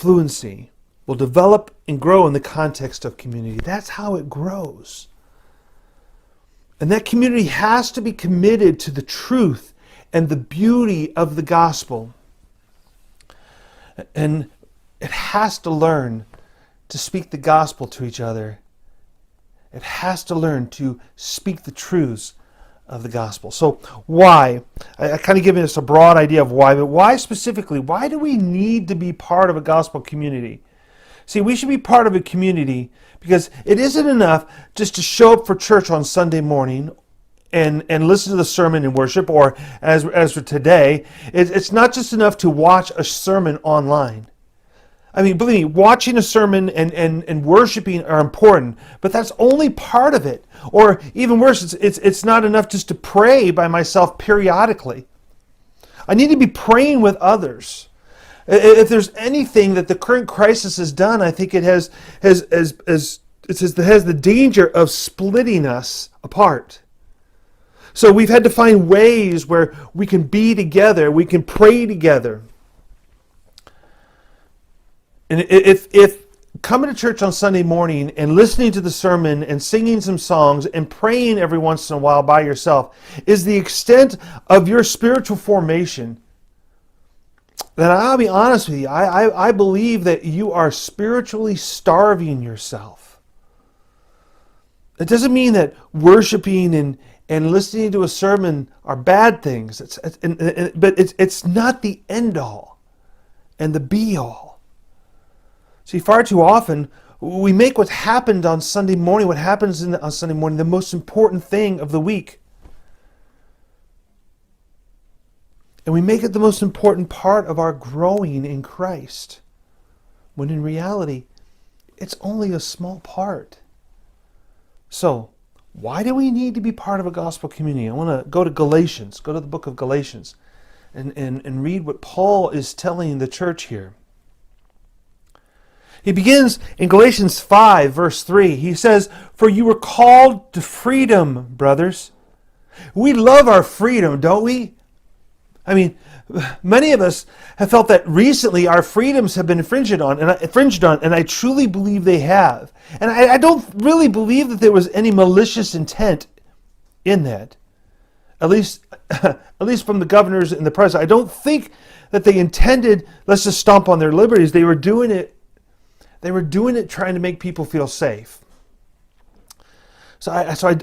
fluency will develop and grow in the context of community. That's how it grows. And that community has to be committed to the truth and the beauty of the gospel. And it has to learn to speak the gospel to each other. It has to learn to speak the truths of the gospel. So why? I kind of given us a broad idea of why, but why specifically? Why do we need to be part of a gospel community? See, we should be part of a community because it isn't enough just to show up for church on Sunday morning and listen to the sermon and worship, or as for today, it's not just enough to watch a sermon online. I mean, believe me, watching a sermon and worshiping are important, but that's only part of it. Or even worse, it's not enough just to pray by myself periodically. I need to be praying with others. If there's anything that the current crisis has done, I think it has the danger of splitting us apart. So we've had to find ways where we can be together, we can pray together. And if coming to church on Sunday morning and listening to the sermon and singing some songs and praying every once in a while by yourself is the extent of your spiritual formation, then I'll be honest with you, I believe that you are spiritually starving yourself. It doesn't mean that worshiping and listening to a sermon are bad things, but it's not the end all and the be all. See, far too often, we make what happened on Sunday morning, on Sunday morning, the most important thing of the week. And we make it the most important part of our growing in Christ, when in reality, it's only a small part. So, why do we need to be part of a gospel community? I want to go to Galatians, go to the book of Galatians, and read what Paul is telling the church here. He begins in Galatians 5, verse 3. He says, "For you were called to freedom, brothers." We love our freedom, don't we? I mean, many of us have felt that recently our freedoms have been infringed on, and I truly believe they have. And I don't really believe that there was any malicious intent in that. At least from the governors and the president. I don't think that they intended, let's just stomp on their liberties. They were doing it trying to make people feel safe. So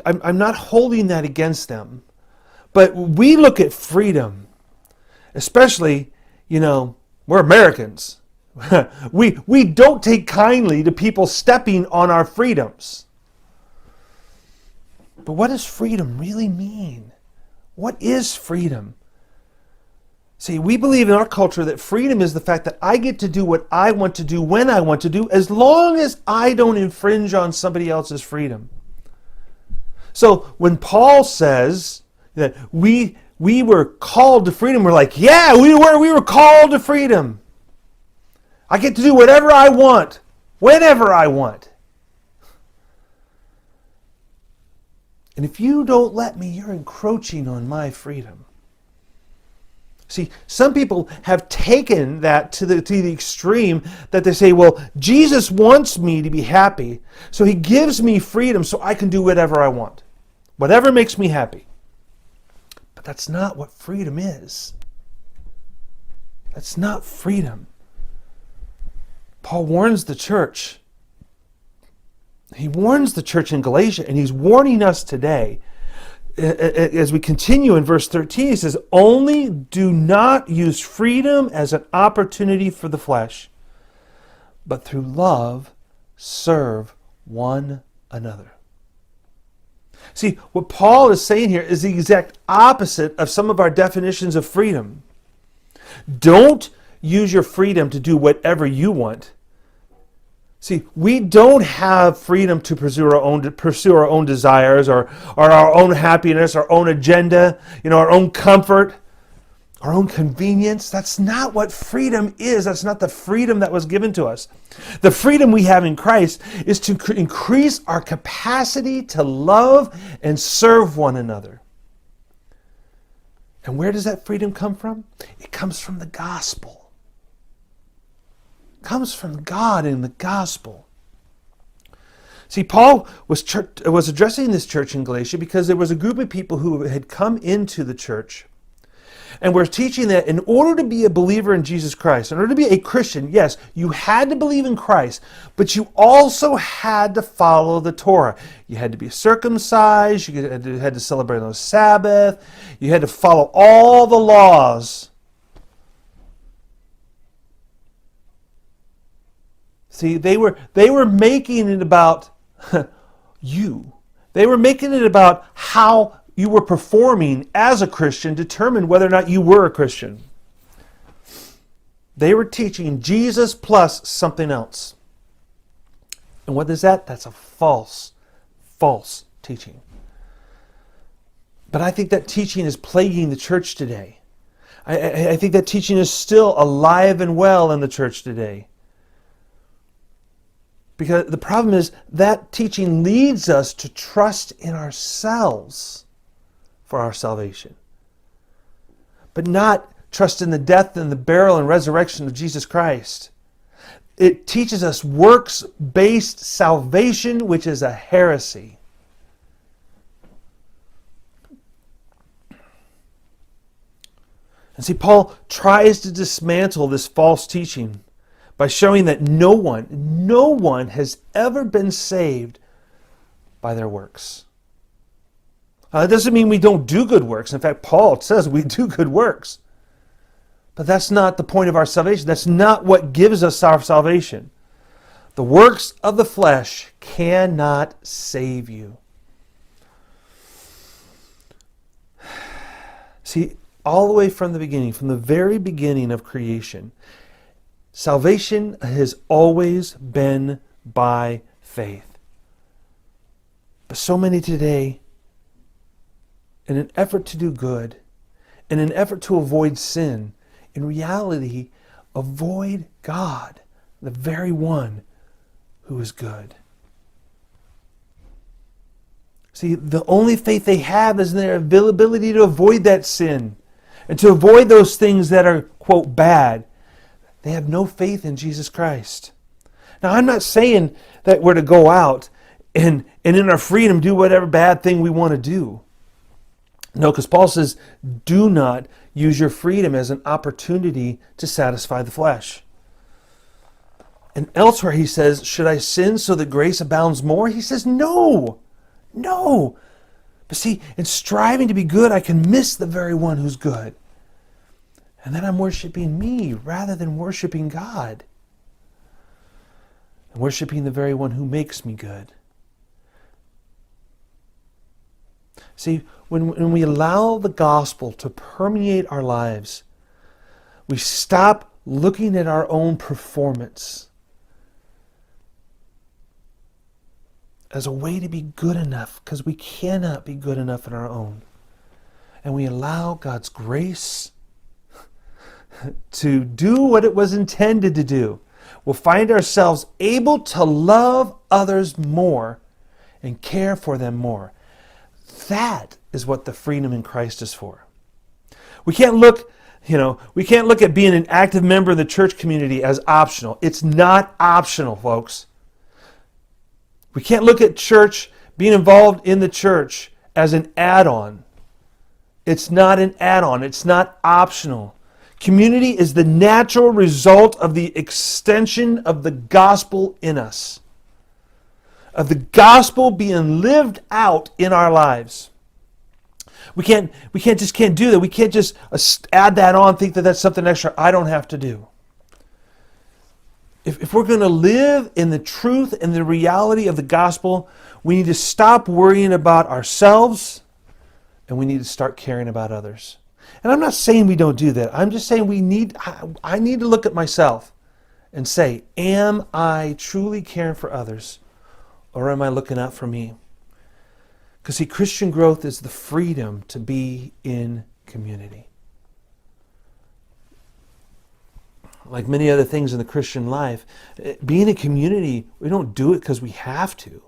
I'm not holding that against them. But we look at freedom, especially, we're Americans. we don't take kindly to people stepping on our freedoms. But what does freedom really mean? What is freedom? See, we believe in our culture that freedom is the fact that I get to do what I want to do when I want to do, as long as I don't infringe on somebody else's freedom. So when Paul says that we were called to freedom, we're like, yeah, we were called to freedom. I get to do whatever I want, whenever I want. And if you don't let me, you're encroaching on my freedom. See, some people have taken that to the extreme that they say, well, Jesus wants me to be happy, so he gives me freedom so I can do whatever I want. Whatever makes me happy. But that's not what freedom is. That's not freedom. Paul warns the church. He warns the church in Galatia, and he's warning us today. As we continue in verse 13, he says, "Only do not use freedom as an opportunity for the flesh, but through love serve one another." See, what Paul is saying here is the exact opposite of some of our definitions of freedom. Don't use your freedom to do whatever you want. See, we don't have freedom to pursue our own desires or our own happiness, our own agenda, our own comfort, our own convenience. That's not what freedom is. That's not the freedom that was given to us. The freedom we have in Christ is to increase our capacity to love and serve one another. And where does that freedom come from? It comes from the gospel. comes from God in the gospel. See, Paul was addressing this church in Galatia because there was a group of people who had come into the church and were teaching that in order to be a believer in Jesus Christ, in order to be a Christian, yes, you had to believe in Christ, but you also had to follow the Torah. You had to be circumcised, you had to celebrate on the Sabbath, you had to follow all the laws. See, they were making it about you. They were making it about how you were performing as a Christian determined whether or not you were a Christian. They were teaching Jesus plus something else. And what is that? That's a false teaching. But I think that teaching is plaguing the church today. I think that teaching is still alive and well in the church today. Because the problem is that teaching leads us to trust in ourselves for our salvation, but not trust in the death and the burial and resurrection of Jesus Christ. It teaches us works-based salvation, which is a heresy. And see, Paul tries to dismantle this false teaching by showing that no one has ever been saved by their works. That doesn't mean we don't do good works. In fact, Paul says we do good works. But that's not the point of our salvation. That's not what gives us our salvation. The works of the flesh cannot save you. See, all the way from the beginning, from the very beginning of creation, salvation has always been by faith. But so many today, in an effort to do good, in an effort to avoid sin, in reality, avoid God, the very one who is good. See, the only faith they have is in their ability to avoid that sin and to avoid those things that are, quote, bad. They have no faith in Jesus Christ. Now, I'm not saying that we're to go out and in our freedom do whatever bad thing we want to do. No, because Paul says, do not use your freedom as an opportunity to satisfy the flesh. And elsewhere he says, should I sin so that grace abounds more? He says, no. But see, in striving to be good, I can miss the very one who's good. And then I'm worshiping me rather than worshiping God. And worshiping the very one who makes me good. See, when we allow the gospel to permeate our lives, we stop looking at our own performance as a way to be good enough, because we cannot be good enough on our own. And we allow God's grace to do what it was intended to do. We'll find ourselves able to love others more and care for them more. That is what the freedom in Christ is for. We can't look at being an active member of the church community as optional. It's not optional, folks. We can't look at church, being involved in the church, as an add-on. It's not an add-on. It's not optional. Community is the natural result of the extension of the gospel in us, of the gospel being lived out in our lives. We can't do that. We can't just add that on, think that that's something extra I don't have to do. If we're going to live in the truth and the reality of the gospel, we need to stop worrying about ourselves and we need to start caring about others. And I'm not saying we don't do that. I'm just saying I need to look at myself and say, am I truly caring for others or am I looking out for me? Because see, Christian growth is the freedom to be in community. Like many other things in the Christian life, being in community, we don't do it because we have to.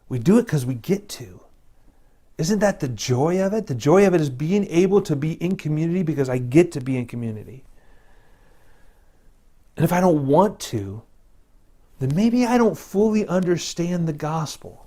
We do it because we get to. Isn't that the joy of it? The joy of it is being able to be in community because I get to be in community. And if I don't want to, then maybe I don't fully understand the gospel.